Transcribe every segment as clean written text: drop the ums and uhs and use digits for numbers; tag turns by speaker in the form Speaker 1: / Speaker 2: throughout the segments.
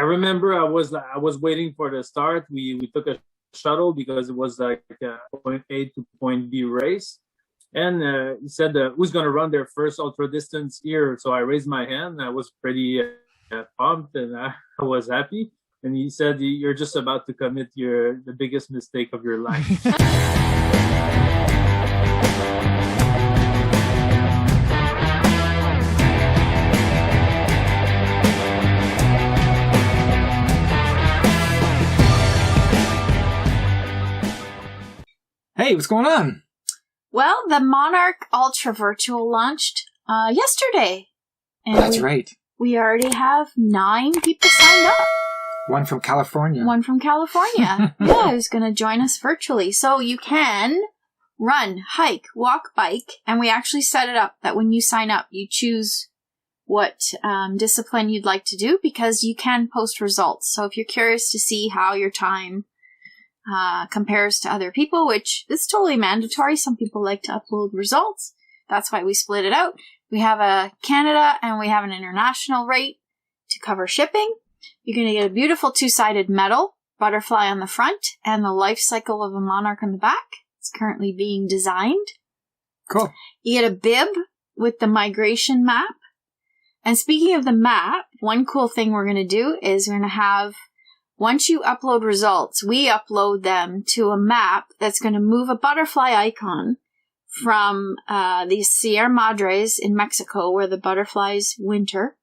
Speaker 1: remember I was waiting for the start. We took a shuttle because it was like a point A to point B race. And he said, who's going to run their first ultra distance here? So I raised my hand. I was pretty pumped and I was happy. And he said, you're just about to commit the biggest mistake of your life.
Speaker 2: Hey, what's going on?
Speaker 3: Well, the Monarch Ultra Virtual launched yesterday. And
Speaker 2: That's right.
Speaker 3: We already have 9 people signed up.
Speaker 2: One from California.
Speaker 3: Yeah, who's going to join us virtually. So you can run, hike, walk, bike, and we actually set it up that when you sign up, you choose what discipline you'd like to do because you can post results. So if you're curious to see how your time compares to other people, which is totally mandatory. Some people like to upload results. That's why we split it out. We have a Canada and we have an international rate to cover shipping. You're going to get a beautiful 2-sided medal, butterfly on the front, and the life cycle of a monarch on the back. It's currently being designed.
Speaker 2: Cool.
Speaker 3: You get a bib with the migration map. And speaking of the map, one cool thing we're going to do is we're going to have, once you upload results, we upload them to a map that's going to move a butterfly icon from the Sierra Madres in Mexico, where the butterflies winter.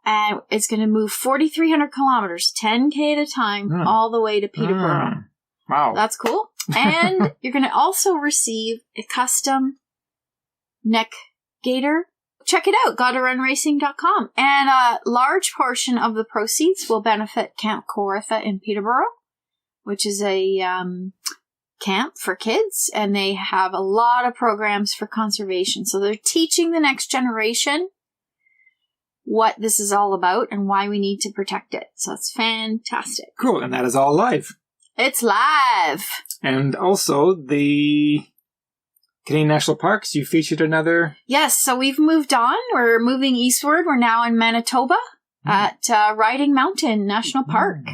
Speaker 3: And it's going to move 4,300 kilometers, 10K at a time, all the way to Peterborough.
Speaker 2: Wow.
Speaker 3: That's cool. And you're going to also receive a custom neck gaiter. Check it out, GottaRunRacing.com. And a large portion of the proceeds will benefit Camp Kawartha in Peterborough, which is a camp for kids, and they have a lot of programs for conservation. So they're teaching the next generation what this is all about and why we need to protect it. So it's fantastic.
Speaker 2: Cool, and that is all live.
Speaker 3: It's live. And
Speaker 2: also the Canadian National Parks, you featured another...
Speaker 3: Yes, so we've moved on. We're moving eastward. We're now in Manitoba at Riding Mountain National Park.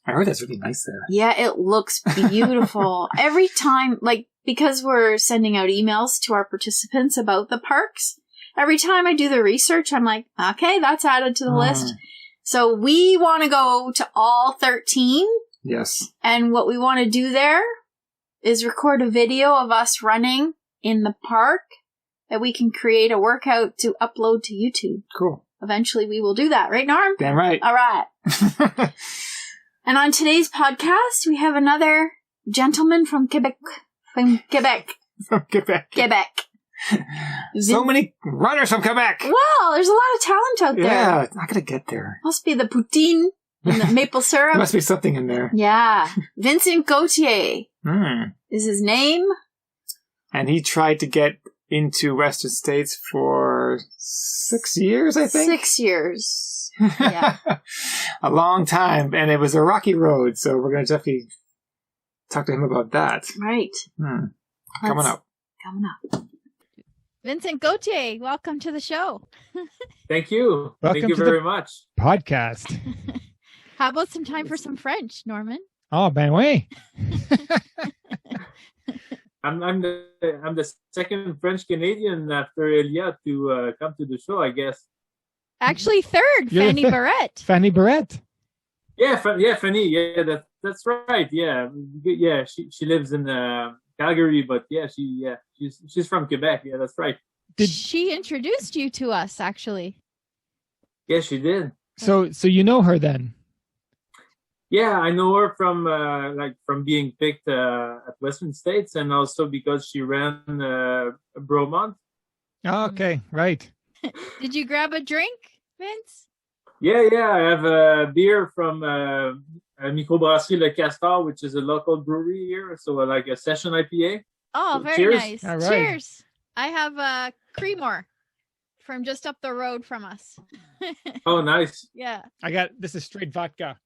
Speaker 2: I heard that's really nice there.
Speaker 3: Yeah, it looks beautiful. Every time, because we're sending out emails to our participants about the parks, every time I do the research, I'm like, okay, that's added to the list. So we want to go to all 13.
Speaker 2: Yes.
Speaker 3: And what we want to do there is record a video of us running in the park that we can create a workout to upload to YouTube.
Speaker 2: Cool.
Speaker 3: Eventually we will do that, right, Norm?
Speaker 2: Damn right.
Speaker 3: All right. And on today's podcast, we have another gentleman from Quebec.
Speaker 2: From Quebec. So many runners from Quebec.
Speaker 3: Wow, there's a lot of talent out there.
Speaker 2: Yeah, I gotta get there.
Speaker 3: Must be the poutine and the maple syrup.
Speaker 2: There must be something in there.
Speaker 3: Yeah. Vincent Gauthier is his name.
Speaker 2: And he tried to get into Western States for 6 years, I think.
Speaker 3: 6 years. Yeah.
Speaker 2: A long time. And it was a rocky road, so we're going to definitely talk to him about that.
Speaker 3: Right.
Speaker 2: Coming up.
Speaker 4: Vincent Gauthier, welcome to the show.
Speaker 1: Thank you.
Speaker 5: Welcome
Speaker 1: Thank you
Speaker 5: to
Speaker 1: very
Speaker 5: the
Speaker 1: much.
Speaker 5: Podcast.
Speaker 4: How about some time for some French, Norman?
Speaker 5: Oh, ben oui.
Speaker 1: I'm the second French Canadian after Elia to come to the show, I guess.
Speaker 4: Actually, third, Fanny Barrett.
Speaker 5: Fanny Barrett.
Speaker 1: Yeah, Fanny. Yeah, that's right. Yeah. She lives in Calgary, but she's from Quebec. Yeah, that's right.
Speaker 4: She introduced you to us, actually.
Speaker 1: Yeah, she did.
Speaker 5: So you know her then?
Speaker 1: Yeah, I know her from being picked at Western States, and also because she ran Bromont.
Speaker 5: Oh, okay, right.
Speaker 4: Did you grab a drink, Vince?
Speaker 1: Yeah. I have a beer from Microbrasserie Le Castor, which is a local brewery here. So like a session IPA.
Speaker 4: Oh,
Speaker 1: so
Speaker 4: very
Speaker 1: cheers.
Speaker 4: nice.
Speaker 5: All right.
Speaker 4: Cheers. I have a Creemore from just up the road from us.
Speaker 1: Oh, nice.
Speaker 4: Yeah.
Speaker 5: This is straight vodka.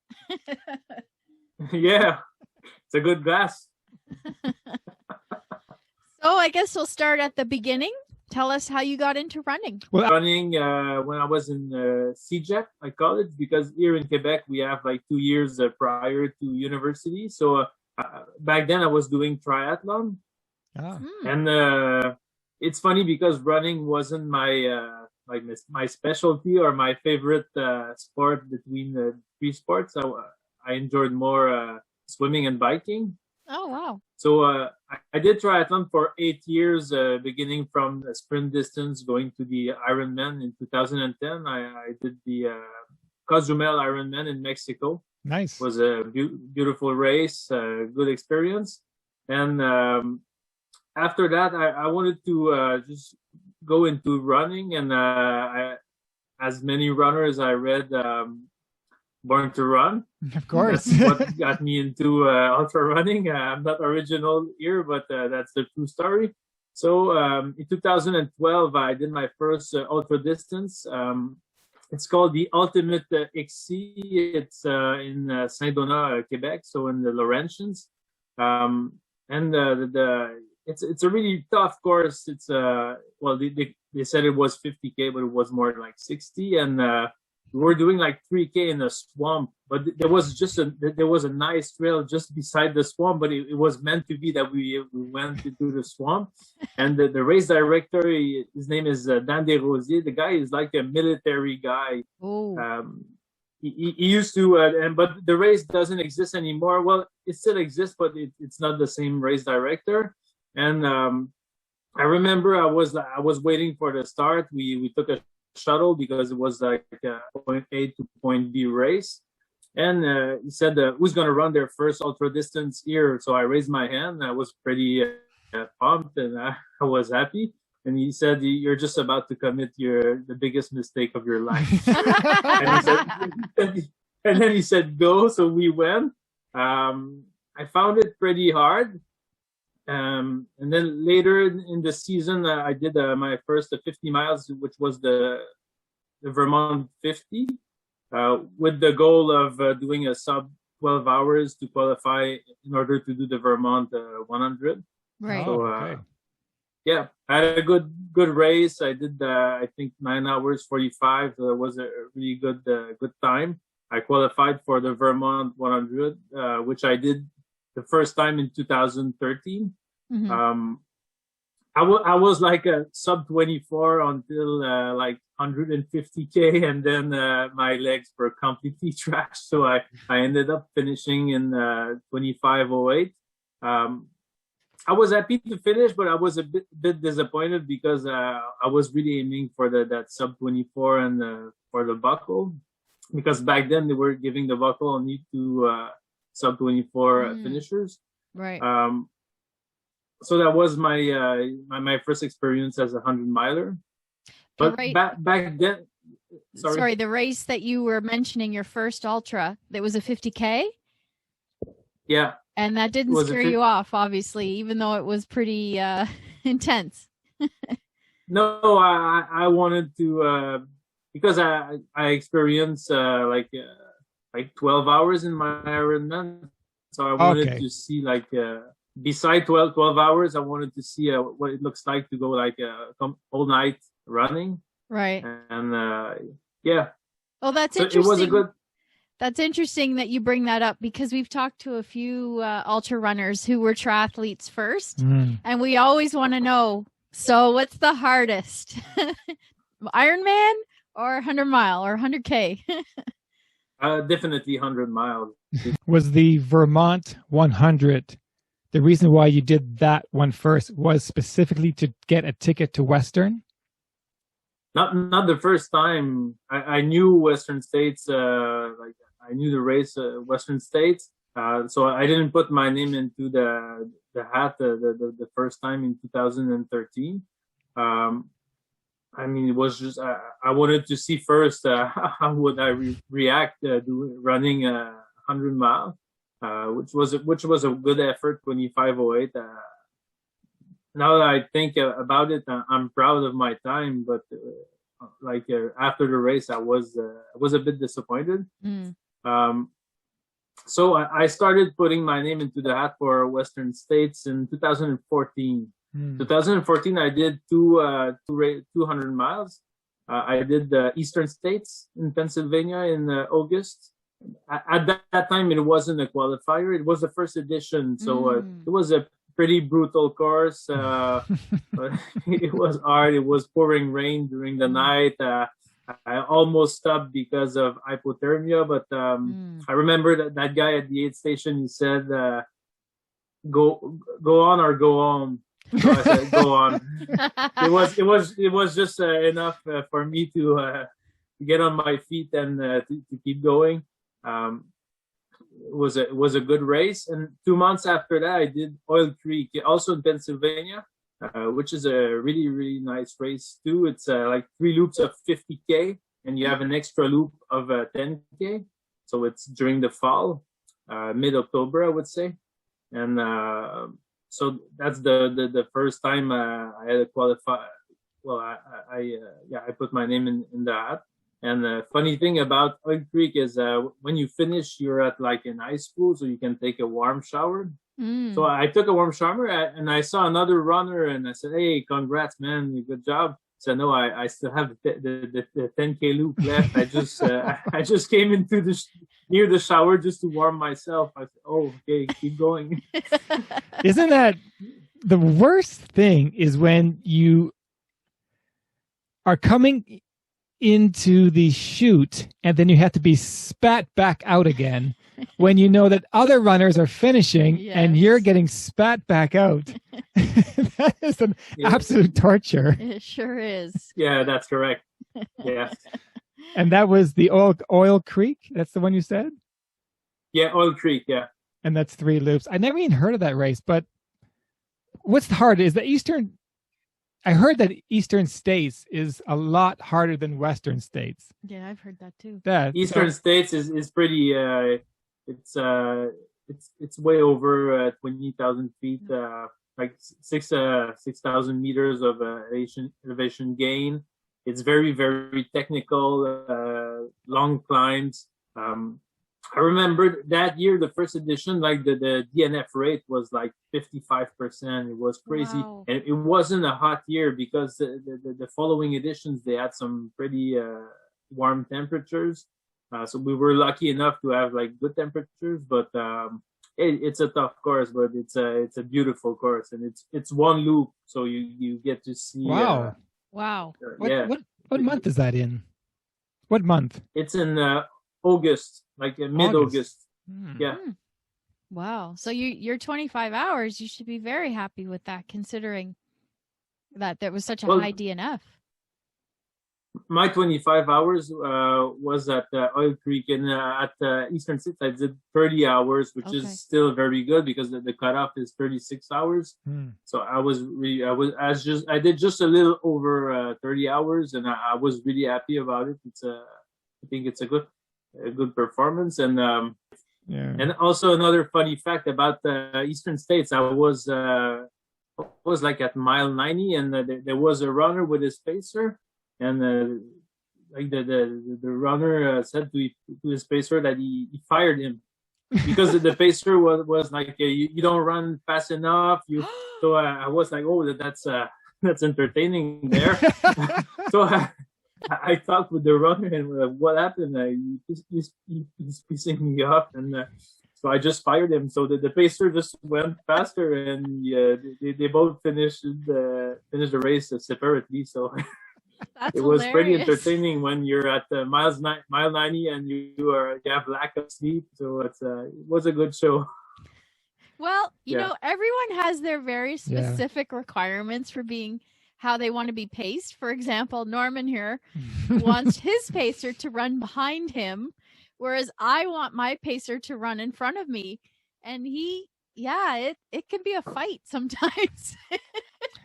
Speaker 1: Yeah. It's a good glass.
Speaker 4: So I guess we'll start at the beginning. Tell us how you got into running.
Speaker 5: Well,
Speaker 1: Running when I was in CJEC, like college, because here in Quebec we have like 2 years prior to university. So back then I was doing triathlon,
Speaker 5: ah,
Speaker 1: and it's funny because running wasn't my specialty or my favorite sport between the three sports. I enjoyed more swimming and biking.
Speaker 4: Oh, wow.
Speaker 1: So I did triathlon for 8 years, beginning from the sprint distance, going to the Ironman in 2010. I did the Cozumel Ironman in Mexico.
Speaker 5: nice.
Speaker 1: It was a beautiful race, good experience. And after that, I wanted to just go into running. And as many runners, I read Born to Run.
Speaker 5: Of course.
Speaker 1: That's what got me into ultra running. I'm not original here, but that's the true story. So in 2012, I did my first ultra distance. It's called the Ultimate XC. It's in Saint-Donat, Quebec, so in the Laurentians. It's a really tough course. It's they said it was 50K, but it was more like 60, and we were doing like 3K in a swamp, but there was a nice trail just beside the swamp, but it was meant to be that we went into the swamp. And the race director, his name is Dan Desrosiers. The guy is like a military guy.
Speaker 4: Oh.
Speaker 1: He used to, but the race doesn't exist anymore. Well, it still exists, but it's not the same race director. And I remember I was waiting for the start. We took a shuttle because it was like a point A to point B race, and he said, who's going to run their first ultra distance here? So I raised my hand. I was pretty pumped, and I was happy. And he said, you're just about to commit the biggest mistake of your life. and then he said go. So we went. I found it pretty hard. And then later in the season, I did my first 50 miles, which was the Vermont 50, with the goal of doing a sub 12 hours to qualify in order to do the Vermont 100.
Speaker 4: Right.
Speaker 5: Oh,
Speaker 1: So,
Speaker 5: okay.
Speaker 1: yeah, I had a good race. I did, I think, 9 hours 45. So it was a really good time. I qualified for the Vermont 100, which I did the first time in 2013.
Speaker 4: Mm-hmm.
Speaker 1: I was like a sub 24 until like 150K, and then my legs were completely trashed. So I ended up finishing in 25:08. I was happy to finish, but I was a bit disappointed because I was really aiming for that sub 24 and for the buckle, because back then they were giving the buckle only to sub 24 finishers.
Speaker 4: Right.
Speaker 1: So that was my my first experience as a 100-miler. But back then, sorry,
Speaker 4: the race that you were mentioning, your first ultra, that was a 50K?
Speaker 1: Yeah.
Speaker 4: And that didn't scare you off, obviously, even though it was pretty intense.
Speaker 1: No, I wanted to, because I experienced like 12 hours in my Ironman. So I wanted to see like, beside 12 hours, I wanted to see what it looks like to go like all night running.
Speaker 4: Right.
Speaker 1: And yeah.
Speaker 4: Oh, that's
Speaker 1: so
Speaker 4: interesting.
Speaker 1: It was a good.
Speaker 4: That's interesting that you bring that up, because we've talked to a few ultra runners who were triathletes first, and we always want to know, so what's the hardest, Ironman or 100 mile or 100K?
Speaker 1: Definitely 100 miles.
Speaker 5: Was the Vermont 100 the reason why you did that one first was specifically to get a ticket to Western?
Speaker 1: Not the first time. I knew Western States, like I knew the race Western States. So I didn't put my name into the hat the first time in 2013. I mean, it was just I wanted to see first how would I react running 100 mile, which was a good effort, 25:08. Now that I think about it, I'm proud of my time, but after the race, I was a bit disappointed. So I started putting my name into the hat for Western States in 2014.
Speaker 5: Hmm.
Speaker 1: 2014, I did 200 miles. I did the Eastern States in Pennsylvania in August. At that time, it wasn't a qualifier. It was the first edition, so it was a pretty brutal course. But it was hard. It was pouring rain during the night. I almost stopped because of hypothermia, but I remember that guy at the aid station. He said, "Go on or go home." So I said, "Go on." It was just enough for me to get on my feet and to keep going. It was a good race, and 2 months after that, I did Oil Creek, also in Pennsylvania, which is a really nice race too. It's like 3 loops of 50K, and you have an extra loop of 10K. So it's during the fall, mid-October, I would say, and so that's the first time I had a qualify. Well, I put my name in the hat. And the funny thing about Oil Creek is when you finish, you're at like in high school, so you can take a warm shower. So I took a warm shower and I saw another runner and I said, "Hey, congrats, man, good job." So no, I still have the 10K loop left. I just came into near the shower just to warm myself. I said, "Oh, okay, keep going."
Speaker 5: Isn't that the worst thing? Is when you are coming into the chute and then you have to be spat back out again when you know that other runners are finishing and you're getting spat back out. That is an absolute torture.
Speaker 4: It sure is.
Speaker 1: Yeah, that's correct. Yes.
Speaker 5: And that was the Oil Creek? That's the one you said?
Speaker 1: Yeah, Oil Creek, yeah.
Speaker 5: And that's 3 loops. I never even heard of that race, but what's hard is the Eastern... I heard that Eastern States is a lot harder than Western States.
Speaker 4: Yeah, I've heard that too.
Speaker 1: Eastern States is pretty. It's way over 20,000 feet, like 6,000 meters of elevation gain. It's very technical, long climbs. I remember that year, the first edition, like the DNF rate was like 55%. It was crazy.
Speaker 4: Wow.
Speaker 1: And it wasn't a hot year because the following editions, they had some pretty warm temperatures. So we were lucky enough to have like good temperatures, but it's a tough course, but it's a beautiful course, and it's one loop. So you get to see.
Speaker 5: Wow.
Speaker 4: Wow.
Speaker 5: What month is that in? What month?
Speaker 1: It's in August, like mid-August. Yeah.
Speaker 4: Wow. So you're 25 hours. You should be very happy with that, considering that there was such a high DNF.
Speaker 1: My 25 hours was at Oil Creek, and at Eastern States I did 30 hours, which is still very good because the cutoff is 36 hours. So I did just a little over 30 hours, and I was really happy about it. I think it's a good performance, and and also another funny fact about the Eastern States, I was like at mile 90, and there was a runner with his pacer, and like the runner said to his pacer that he fired him because the pacer was like, you don't run fast enough. So I was like, oh, that's entertaining there. So I talked with the runner and what happened? He's pissing me off, and so I just fired him. So the pacer just went faster, and they both finished the race separately. So it was pretty entertaining when you're at mile 90 and you have lack of sleep. So it was a good show.
Speaker 4: Well, you know, everyone has their very specific requirements for being how they want to be paced. For example, Norman here wants his pacer to run behind him, whereas I want my pacer to run in front of me. And it can be a fight sometimes.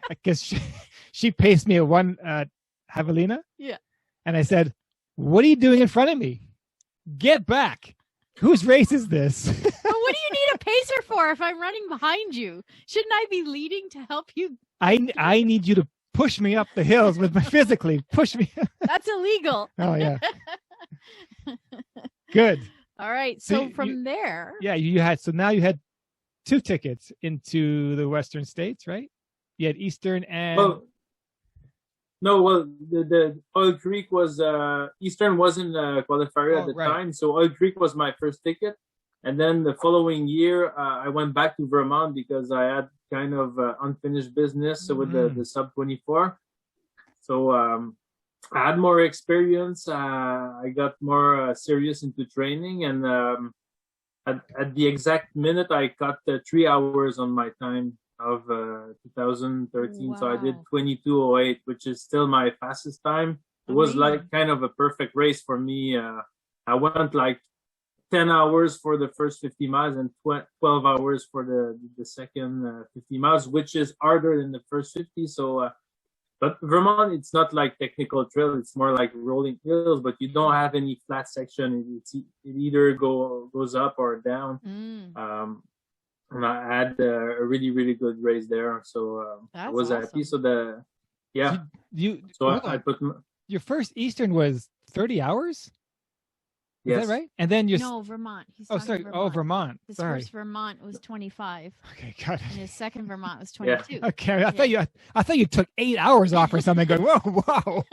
Speaker 5: I guess she paced me at Javelina. Yeah. And I said, "What are you doing in front of me? Get back. Whose race is this?"
Speaker 4: But what do you need a pacer for if I'm running behind you? Shouldn't I be leading to help you?
Speaker 5: I need you to push me up the hills with my physically push me.
Speaker 4: That's illegal.
Speaker 5: Oh yeah. Good.
Speaker 4: All right. So from there.
Speaker 5: Yeah, now you had 2 tickets into the Western States, right? You had Eastern and
Speaker 1: the Oil Creek was Eastern wasn't a qualifier at the time, so Oil Creek was my first ticket. And then the following year, I went back to Vermont because I had kind of unfinished business with the sub 24. So I had more experience. I got more serious into training, and at the exact minute, I cut 3 hours on my time of 2013. Wow. So I did 22:08, which is still my fastest time. It was like kind of a perfect race for me. I went like 10 hours for the first 50 miles and 12 hours for the second 50 miles, which is harder than the first 50. So, but Vermont, it's not like technical trail. It's more like rolling hills, but you don't have any flat section. It either goes up or down. And I had a really, really good race there. So I was happy. So I put
Speaker 5: your first Eastern was 30 hours?
Speaker 1: Yes.
Speaker 5: Is that right? And then
Speaker 4: Vermont.
Speaker 5: Vermont.
Speaker 4: Oh,
Speaker 5: Vermont.
Speaker 4: His first Vermont was 25
Speaker 5: Okay, got it.
Speaker 4: And his second Vermont was 22.
Speaker 5: Yeah. Okay, I thought you took 8 hours off or something. Going, whoa.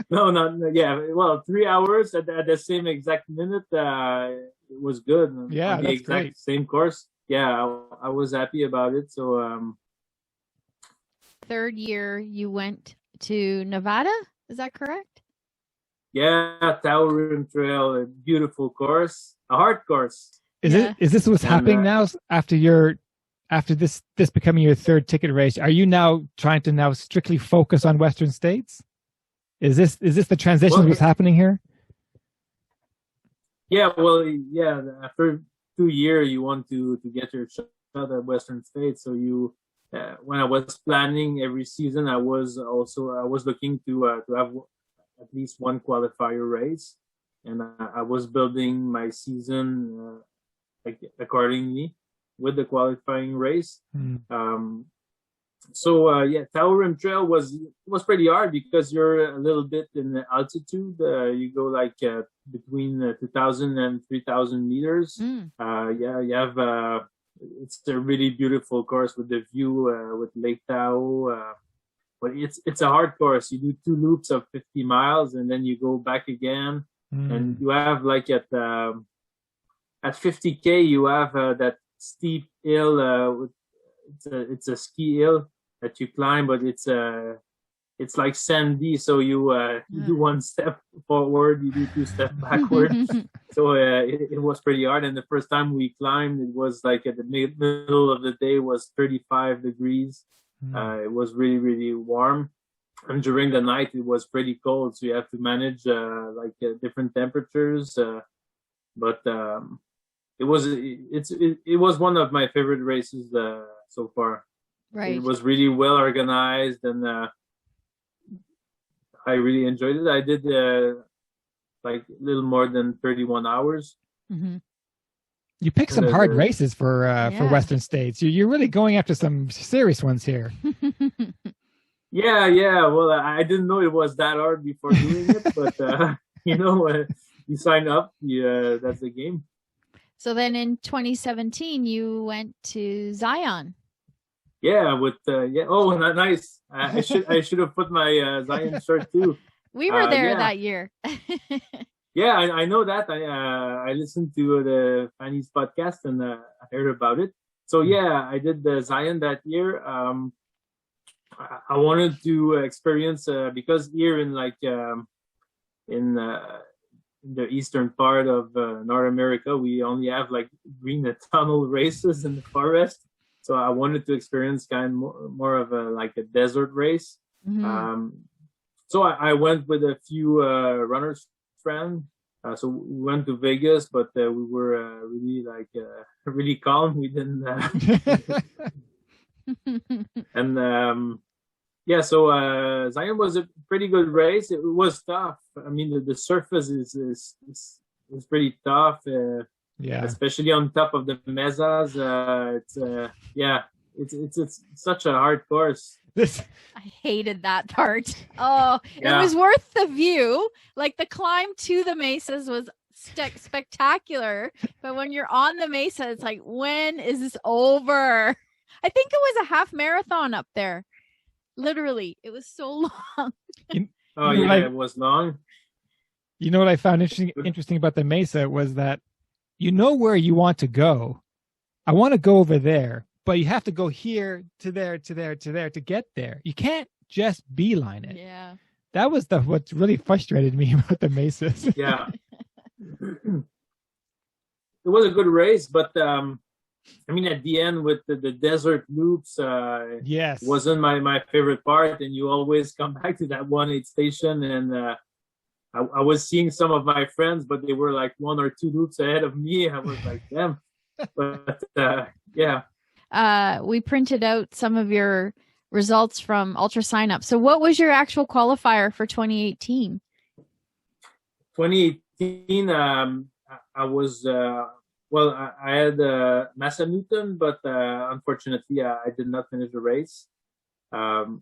Speaker 1: No, not yeah. Well, 3 hours at the same exact minute. It was good.
Speaker 5: Yeah,
Speaker 1: on the exact
Speaker 5: great.
Speaker 1: Same course. Yeah, I was happy about it. So
Speaker 4: third year, you went to Nevada. Is that correct?
Speaker 1: Yeah, Tahoe Rim Trail, a beautiful course, a hard course.
Speaker 5: Is this what's happening now after this becoming your third ticket race? Are you now trying to now strictly focus on Western States? Is this the transition that's happening here?
Speaker 1: Yeah, after 2 years, you want to get your shot at Western States. So you, when I was planning every season, I was looking to have at least one qualifier race, and I was building my season accordingly with the qualifying race. Tahoe Rim Trail was pretty hard because you're a little bit in the altitude. You go like between 2,000 and 3,000 meters. You have it's a really beautiful course with the view with Lake Tahoe. But it's a hard course. You do 2 loops of 50 miles, and then you go back again. And you have like at 50K, you have that steep hill. It's a ski hill that you climb, but it's like sandy. So you do 1 step forward, you do 2 steps backward. So it was pretty hard. And the first time we climbed, it was like at the middle of the day was 35 degrees. It was really, really warm, and during the night it was pretty cold. So you have to manage different temperatures. But it was one of my favorite races so far.
Speaker 4: Right.
Speaker 1: It was really well organized, and I really enjoyed it. I did like a little more than 31 hours.
Speaker 4: Mm-hmm.
Speaker 5: You picked some hard races for Western States. You're really going after some serious ones here.
Speaker 1: Yeah. Well, I didn't know it was that hard before doing it, but you sign up, that's the game.
Speaker 4: So then in 2017, you went to Zion.
Speaker 1: Yeah, Oh, nice. I should have put my Zion shirt too.
Speaker 4: We were there that year.
Speaker 1: Yeah, I know that. I listened to the Fanny's podcast and I heard about it. So yeah, I did the Zion that year. I wanted to experience because here in in the eastern part of North America, we only have like green tunnel races in the forest. So I wanted to experience kind of more of a desert race. Mm-hmm. So I went with a few runners friends. So we went to Vegas, but we were really calm. We didn't. And so Zion was a pretty good race. It was tough. I mean, the surface is pretty tough. Especially on top of the mesas. It's such a hard course.
Speaker 4: I hated that part. Oh, It was worth the view. Like the climb to the mesas was spectacular, but when you're on the mesa, it's like, when is this over? I think it was a half marathon up there. Literally, it was so long.
Speaker 1: Oh,
Speaker 5: You know,
Speaker 1: yeah,
Speaker 5: like-
Speaker 1: it was long.
Speaker 5: You know what I found interesting about the Mesa was that you know where you want to go. I want to go over there, but you have to go here to there to there to there to get there. You can't just beeline it.
Speaker 4: Yeah.
Speaker 5: That was what really frustrated me about the Mesas.
Speaker 1: Yeah. It was a good race, but I mean, at the end with the desert loops,
Speaker 5: Yes.
Speaker 1: wasn't my favorite part, and you always come back to that 1-8 station, and I was seeing some of my friends, but they were like 1 or 2 loops ahead of me. I was like, damn. But yeah.
Speaker 4: We printed out some of your results from Ultra Sign Up. So what was your actual qualifier for 2018?
Speaker 1: 2018, I was I had Massa Newton, but unfortunately, I did not finish the race. And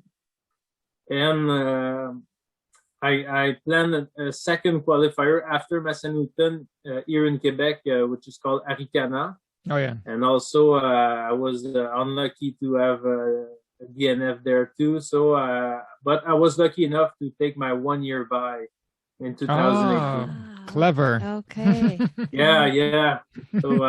Speaker 1: I planned a second qualifier after Massa Newton here in Quebec, which is called Aricana.
Speaker 5: Oh yeah.
Speaker 1: And also, I was unlucky to have a DNF there too. So, but I was lucky enough to take my 1 year by in 2018.
Speaker 5: Clever.
Speaker 4: Okay.
Speaker 1: Yeah. So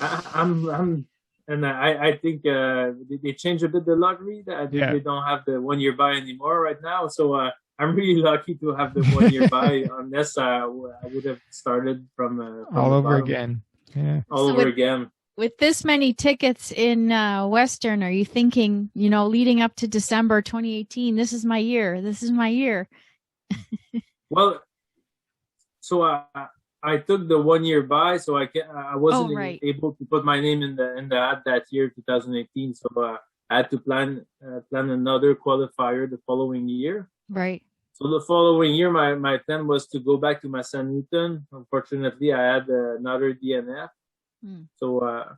Speaker 1: I think they changed a bit the lottery. They don't have the 1 year buy anymore right now. So I'm really lucky to have the 1 year buy. Unless I would have started from
Speaker 5: all over
Speaker 1: bottom.
Speaker 5: again. Yeah.
Speaker 1: All
Speaker 4: So
Speaker 1: over again.
Speaker 4: With this many tickets in Western, are you thinking, leading up to December 2018, this is my year. This is my year.
Speaker 1: Well, so I took the 1 year buy, so I wasn't able to put my name in the ad that year, 2018. So I had to plan another qualifier the following year.
Speaker 4: Right.
Speaker 1: So the following year, my plan was to go back to Massa Newton. Unfortunately, I had another DNF. So I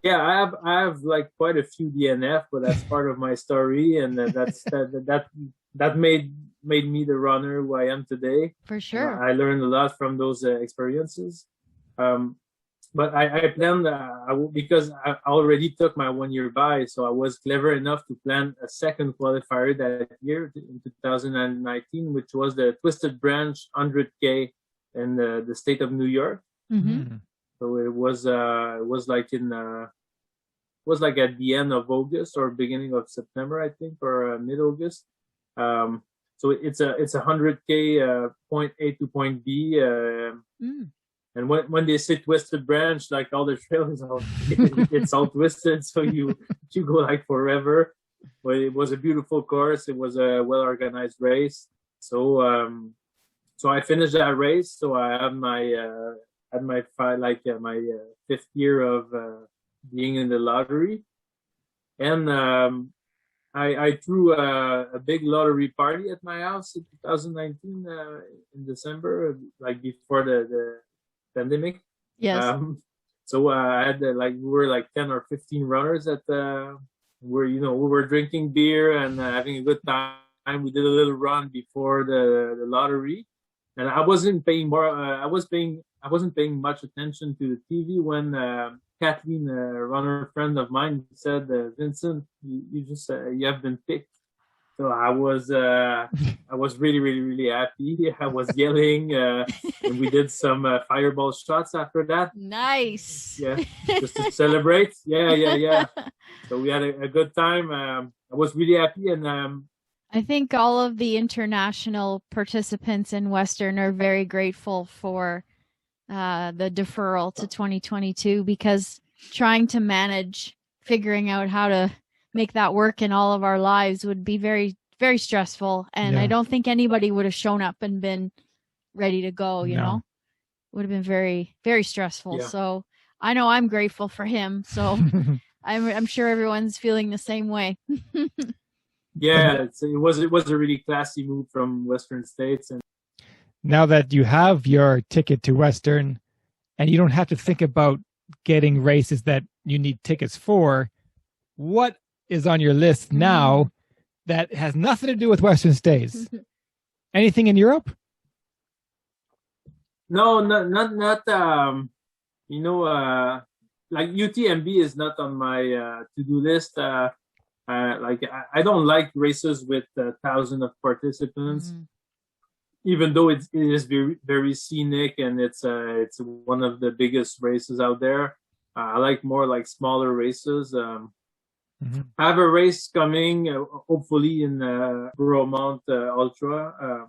Speaker 1: have like quite a few DNF, but that's part of my story, and that made me the runner who I am today.
Speaker 4: For sure.
Speaker 1: I learned a lot from those experiences. But I planned because I already took my 1 year buy, so I was clever enough to plan a second qualifier that year in 2019, which was the Twisted Branch 100K in the state of New York.
Speaker 4: Mm-hmm.
Speaker 1: So it was like at the end of August or beginning of September, I think, or mid August. So it's a 100K point A to point B. And when they say twisted branch, like all the trails, it's all twisted, so you go like forever. But it was a beautiful course. It was a well organized race. So I finished that race. So I have my fifth year of being in the lottery, and I threw a big lottery party at my house in 2019 in December, like before the pandemic.
Speaker 4: Yes.
Speaker 1: So I had we were like 10 or 15 runners at we were drinking beer and having a good time. We did a little run before the lottery, and I wasn't paying I wasn't paying much attention to the TV when Kathleen, a runner friend of mine, said, "Vincent, you have been picked." So I was really, really, really happy. I was yelling, and we did some fireball shots after that.
Speaker 4: Nice.
Speaker 1: Yeah, just to celebrate. Yeah. So we had a good time. I was really happy, and
Speaker 4: I think all of the international participants in Western are very grateful for the deferral to 2022, because trying to manage figuring out how to make that work in all of our lives would be very, very stressful. And I don't think anybody would have shown up and been ready to go, you know, would have been very, very stressful.
Speaker 1: Yeah.
Speaker 4: So I know I'm grateful for him. So I'm sure everyone's feeling the same way.
Speaker 1: Yeah, it was a really classy move from Western States. And
Speaker 5: now that you have your ticket to Western and you don't have to think about getting races that you need tickets for, what is on your list now that has nothing to do with Western States? Anything in Europe?
Speaker 1: No, not like UTMB is not on my to-do list. I don't like races with thousands of participants, even though it is very, very scenic and it's one of the biggest races out there. I like more like smaller races. I have a race coming, hopefully in Bromont Ultra,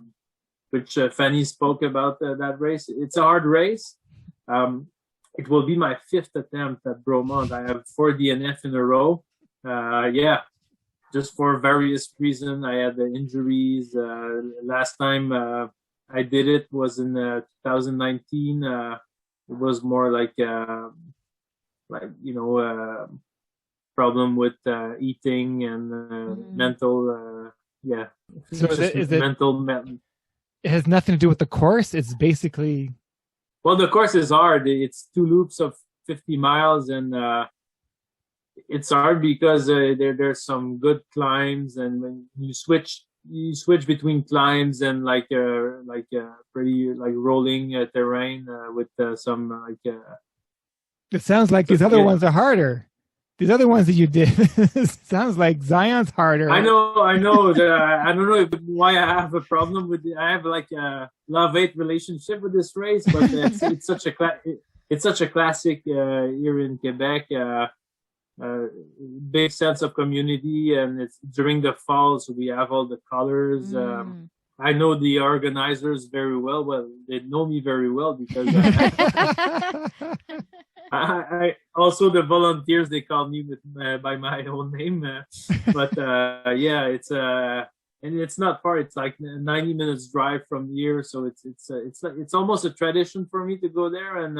Speaker 1: which Fanny spoke about that race. It's a hard race. It will be my 5th attempt at Bromont. I have 4 DNF in a row. Just for various reasons. I had the injuries. Last time I did it was in 2019. It was more like problem with eating and mental.
Speaker 5: So is it
Speaker 1: mental?
Speaker 5: It has nothing to do with the course. It's basically.
Speaker 1: Well, the course is hard. It's 2 loops of 50 miles, and it's hard because there's some good climbs, and when you switch between climbs and pretty like rolling terrain with some
Speaker 5: It sounds like these other ones are harder. These other ones that you did sounds like Zion's harder.
Speaker 1: I know. I don't know why I have a problem with it. I have like a love-hate relationship with this race, but it's such a classic here in Quebec. Big sense of community, and it's during the fall, so we have all the colors. I know the organizers very well. Well, they know me very well because I also the volunteers, they call me by my own name. It's and it's not far. It's like 90 minutes drive from here, so it's almost a tradition for me to go there, and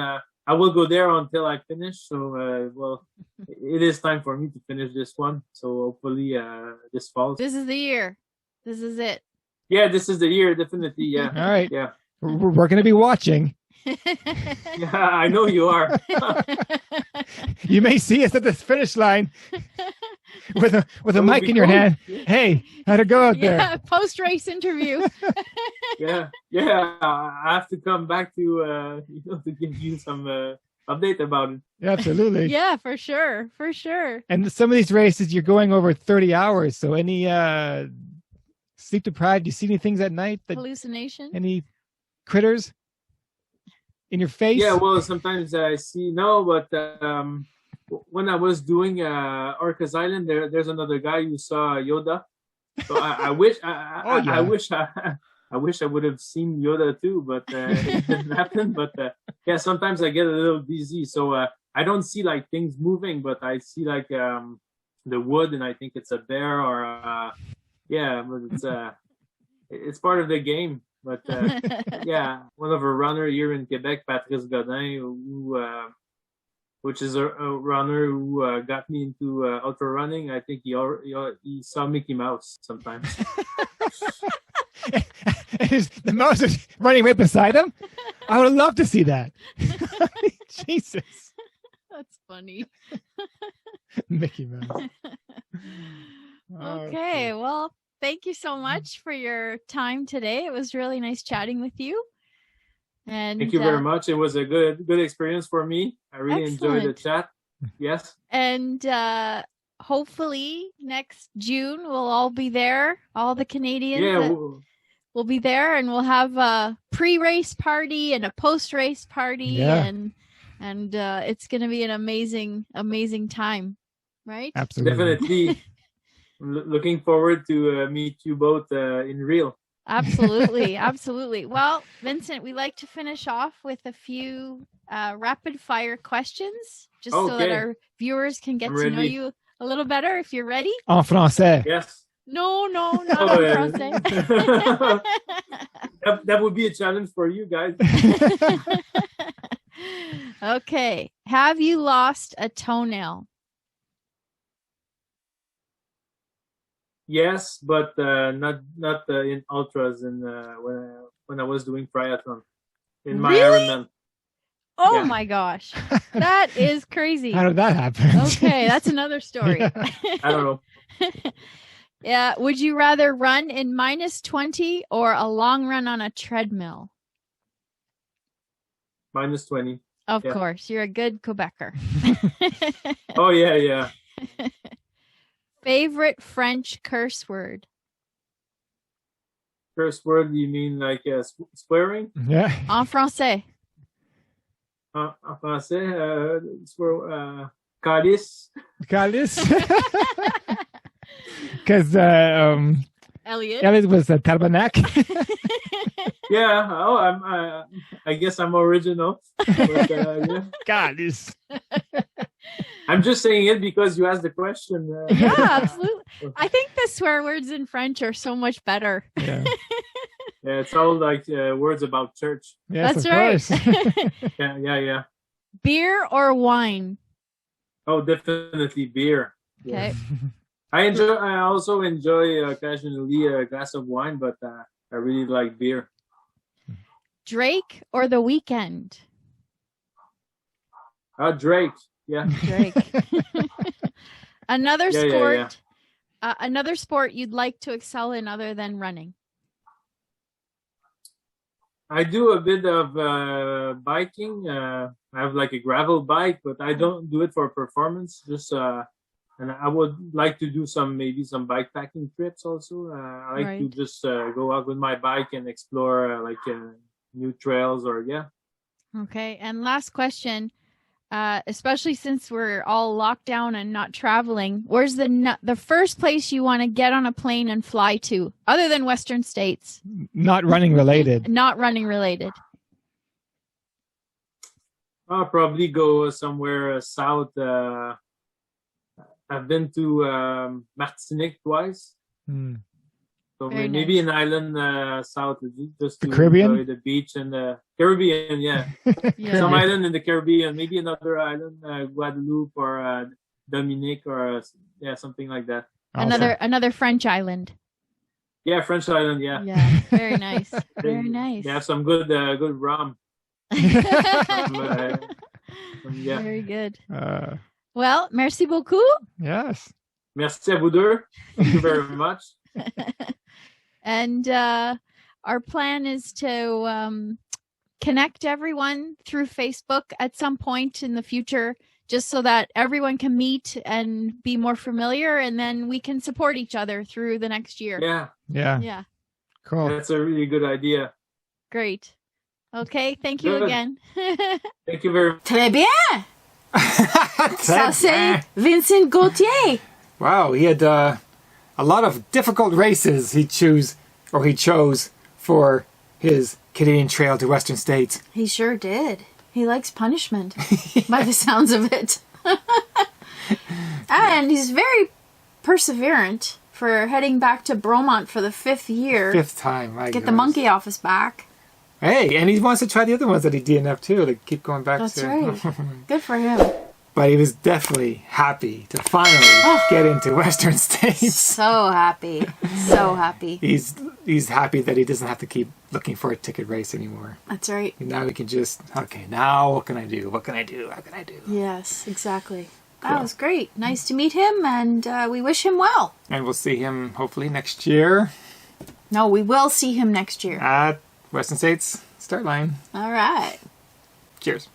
Speaker 1: I will go there until I finish. So it is time for me to finish this one. So hopefully this fall.
Speaker 4: This is the year. This is it.
Speaker 1: Yeah, this is the year, definitely. Yeah.
Speaker 5: All right.
Speaker 1: Yeah.
Speaker 5: We're going to be watching.
Speaker 1: Yeah, I know you are.
Speaker 5: You may see us at the finish line with a mic in your hand. Hey, how'd it go out there?
Speaker 4: Yeah, post-race interview.
Speaker 1: Yeah. I have to come back to to give you some update about it.
Speaker 5: Yeah, absolutely.
Speaker 4: Yeah, for sure.
Speaker 5: And some of these races, you're going over 30 hours. So any sleep deprived? Do you see any things at night?
Speaker 4: Hallucination?
Speaker 5: Any critters in your face?
Speaker 1: Yeah, well, sometimes I see but when I was doing Orcas Island, there's another guy who saw Yoda. So I wish I wish I would have seen Yoda too, but it didn't happen. But sometimes I get a little dizzy, so I don't see like things moving, but I see like the wood, and I think it's a bear or but it's part of the game. But one of our runner here in Quebec, Patrice Godin, who which is a runner who got me into ultra running. I think he saw Mickey Mouse sometimes.
Speaker 5: The mouse is running right beside him. I would love to see that. Jesus,
Speaker 4: that's funny.
Speaker 5: Mickey Mouse.
Speaker 4: Okay, well, thank you so much for your time today. It was really nice chatting with you. And
Speaker 1: thank you very much. It was a good experience for me. I really enjoyed the chat. Yes.
Speaker 4: And hopefully next June we'll all be there. All the Canadians.
Speaker 1: Yeah.
Speaker 4: We'll be there, and we'll have a pre-race party and a post-race party.
Speaker 5: Yeah.
Speaker 4: And it's going to be an amazing time, right?
Speaker 5: Absolutely.
Speaker 1: Definitely. Looking forward to meet you both in real.
Speaker 4: Absolutely. Well, Vincent, we like to finish off with a few rapid fire questions, just so that our viewers can get to know you a little better. If you're ready.
Speaker 5: En français.
Speaker 1: Yes.
Speaker 4: No, not en français.
Speaker 1: That would be a challenge for you guys.
Speaker 4: Okay. Have you lost a toenail?
Speaker 1: Yes, but not in ultras. And when I was doing triathlon, in my Ironman.
Speaker 4: Oh my gosh, that is crazy!
Speaker 5: How did that happen?
Speaker 4: Okay, that's another story.
Speaker 1: Yeah. I don't know.
Speaker 4: Yeah, would you rather run in -20 or a long run on a treadmill?
Speaker 1: -20.
Speaker 4: Of course. You're a good Quebecer.
Speaker 1: Oh, yeah.
Speaker 4: Favorite French curse word?
Speaker 1: Curse word, you mean like swearing?
Speaker 5: Yeah.
Speaker 4: En français.
Speaker 1: En français, calice.
Speaker 5: Calice. Because
Speaker 4: Elliot.
Speaker 5: Elliot was a tabernacle.
Speaker 1: Yeah. Oh, I guess I'm original. But, yeah.
Speaker 5: Calice.
Speaker 1: I'm just saying it because you asked the question.
Speaker 4: Yeah, absolutely. I think the swear words in French are so much better.
Speaker 5: Yeah.
Speaker 1: Yeah, it's all like words about church.
Speaker 5: Yes,
Speaker 4: That's
Speaker 5: of
Speaker 4: right.
Speaker 5: course.
Speaker 1: Yeah.
Speaker 4: Beer or wine?
Speaker 1: Oh, definitely beer.
Speaker 4: Okay.
Speaker 1: I also enjoy occasionally a glass of wine, but I really like beer.
Speaker 4: Drake or The Weeknd?
Speaker 1: Drake. Yeah.
Speaker 4: Drake. Another
Speaker 1: Yeah,
Speaker 4: sport. Another sport you'd like to excel in other than running?
Speaker 1: I do a bit of biking. I have like a gravel bike, but I don't do it for performance. Just and I would like to do maybe some bikepacking trips also. I like to just go out with my bike and explore new trails
Speaker 4: Okay, and last question. Especially since we're all locked down and not traveling, where's the first place you want to get on a plane and fly to, other than Western States?
Speaker 5: Not running related.
Speaker 4: Not running related.
Speaker 1: I'll probably go somewhere south. I've been to Martinique twice. So
Speaker 4: Very
Speaker 1: maybe
Speaker 4: nice.
Speaker 1: an island south, just to
Speaker 5: The Caribbean?
Speaker 1: enjoy the beach and the Caribbean. Yeah.
Speaker 4: Yeah.
Speaker 1: Some island in the Caribbean, maybe another island, Guadeloupe or Dominique or something like that.
Speaker 4: Another French island.
Speaker 1: Yeah, French island. Yeah,
Speaker 4: Yeah, very nice. Very nice.
Speaker 1: They have some good rum. Yeah.
Speaker 4: Very good. Well, merci beaucoup.
Speaker 5: Yes.
Speaker 1: Merci à vous deux. Thank you very much.
Speaker 4: And our plan is to connect everyone through Facebook at some point in the future, just so that everyone can meet and be more familiar, and then we can support each other through the next year.
Speaker 1: Yeah,
Speaker 5: Cool.
Speaker 1: that's a really good idea.
Speaker 4: Great. Okay, thank you
Speaker 1: Good.
Speaker 4: again.
Speaker 1: Thank you very much.
Speaker 3: Très bien! Ça, c'est Vincent Gauthier.
Speaker 2: Wow, he had a lot of difficult races he chose for his Canadian Trail to Western States.
Speaker 3: He sure did. He likes punishment, by the sounds of it. And he's very perseverant for heading back to Bromont for the 5th year.
Speaker 2: 5th time, my
Speaker 3: Get the
Speaker 2: goodness.
Speaker 3: monkey off his back.
Speaker 2: Hey, and he wants to try the other ones that he DNF'd too, to keep going back
Speaker 3: That's
Speaker 2: to.
Speaker 3: right. Good for him.
Speaker 2: But he was definitely happy to finally get into Western States.
Speaker 3: So happy. So happy.
Speaker 2: He's happy that he doesn't have to keep looking for a ticket race anymore.
Speaker 3: That's right.
Speaker 2: Now he can just, now what can I do? What can I do? How can I do?
Speaker 3: Yes, exactly.
Speaker 2: Cool.
Speaker 3: That was great. Nice to meet him, and we wish him well.
Speaker 2: And we'll see him hopefully next year
Speaker 3: No, we will see him next year.
Speaker 2: at Western States start line.
Speaker 3: All right.
Speaker 2: Cheers.